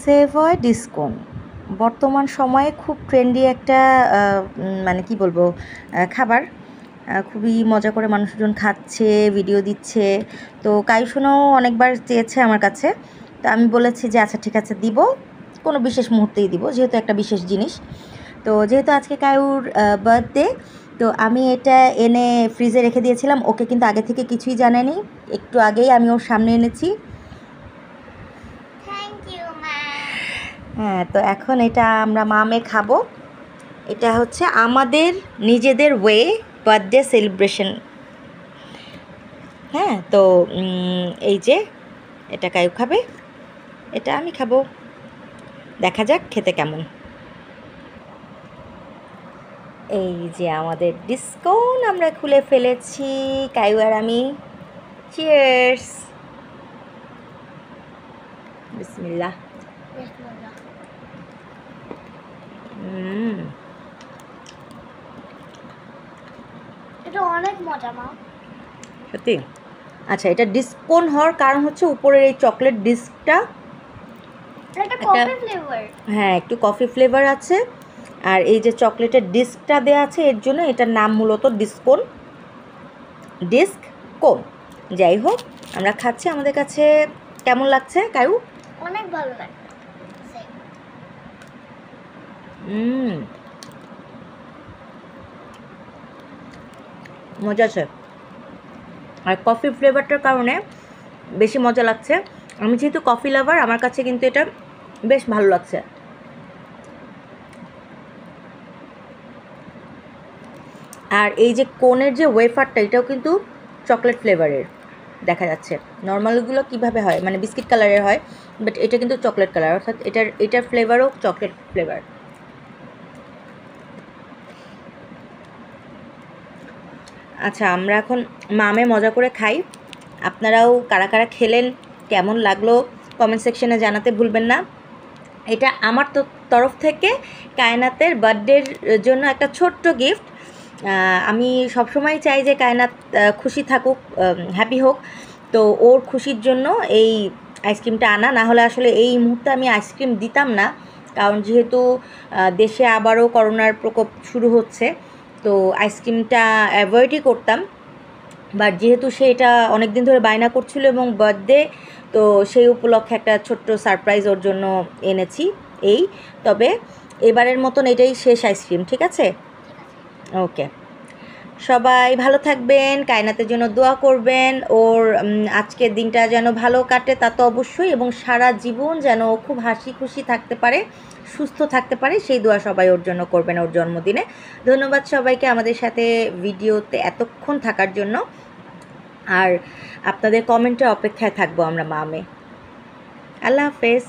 Savoy ডিসকোন বর্তমান সময়ে খুব ট্রেন্ডি একটা মানে কি বলবো খাবার। খুবই মজা করে মানুষজন খাচ্ছে, ভিডিও দিচ্ছে। তো কাইশোনাও অনেকবার চেয়েছে আমার কাছে, তো আমি বলেছি যে আচ্ছা ঠিক আছে দিব, কোনো বিশেষ মুহূর্তেই দিব, যেহেতু একটা বিশেষ জিনিস। তো যেহেতু আজকে কায়ুর বার্থডে, তো আমি এটা এনে ফ্রিজে রেখে দিয়েছিলাম। ওকে কিন্তু আগে থেকে কিছুই জানায়নি, একটু আগেই আমি ওর সামনে এনেছি। হ্যাঁ, তো এখন এটা আমরা মামে খাবো। এটা হচ্ছে আমাদের নিজেদের ওয়ে বার্থডে সেলিব্রেশন। হ্যাঁ, তো এই যে এটা কায়ু খাবে, এটা আমি খাবো। দেখা যাক খেতে কেমন। এই যে আমাদের ডিসকোন আমরা খুলে ফেলেছি, কায়ু আর আমি। চিয়ার্স। বিসমিল্লাহ। এটা অনেক মজা মা, সত্যি। আচ্ছা, এটা ডিসকোন হওয়ার কারণ হচ্ছে উপরের এই চকলেট ডিস্কটা, হ্যাঁ একটু কফি ফ্লেভার আছে, আর এই যে চকলেটের ডিস্কটা দেওয়া আছে এর জন্য এটার নাম মূলত ডিসকোন, ডিস্ক কোন। যাই হোক, আমরা খাচ্ছি। আমাদের কাছে কেমন লাগছে কায়ু? অনেক ভালো লাগছে। মজা আছে, আর কফি ফ্লেভারটার কারণে বেশি মজা লাগছে। আমি যেহেতু কফি লাভার, আমার কাছে কিন্তু এটা বেশ ভালো লাগছে। আর এই যে কোনের যে ওয়েফারটা, এটাও কিন্তু চকলেট ফ্লেভারের দেখা যাচ্ছে। নর্মালগুলো কীভাবে হয়, মানে বিস্কিট কালারের হয়, বাট এটা কিন্তু চকলেট কালার, অর্থাৎ এটার ফ্লেভারও চকলেট ফ্লেভার। আচ্ছা, আমরা এখন মামে মজা করে খাই। আপনারাও কারা কারা খেলেন, কেমন লাগলো কমেন্ট সেকশনে জানাতে ভুলবেন না। এটা আমার তরফ থেকে কায়নাতের বার্থডের জন্য একটা ছোট্ট গিফট। আমি সবসময় চাই যে কায়নাত খুশি থাকুক, হ্যাপি হোক। তো ওর খুশির জন্য এই আইসক্রিমটা আনা, না হলে আসলে এই মুহূর্তে আমি আইসক্রিম দিতাম না, কারণ যেহেতু দেশে আবারও করোনার প্রকোপ শুরু হচ্ছে, তো আইসক্রিমটা অ্যাভয়েডই করতাম। বাট যেহেতু সে এটা অনেক দিন ধরে বায়না করছিল এবং বার্থডে, তো সেই উপলক্ষে একটা ছোট্ট সারপ্রাইজ ওর জন্য এনেছি। তবে এবারের মতন এটাই শেষ আইসক্রিম, ঠিক আছে? ওকে, সবাই ভালো থাকবেন, কায়নাতের জন্য দোয়া করবেন, ওর আজকের দিনটা যেন ভালো কাটে তা তো অবশ্যই, এবং সারা জীবন যেন ও খুব হাসি খুশি থাকতে পারে, সুস্থ থাকতে পারে, সেই দোয়া সবাই ওর জন্য করবেন ওর জন্মদিনে। ধন্যবাদ সবাইকে আমাদের সাথে ভিডিওতে এতক্ষণ থাকার জন্য, আর আপনাদের কমেন্টের অপেক্ষায় থাকবো আমরা মামে। আল্লাহ হাফেজ।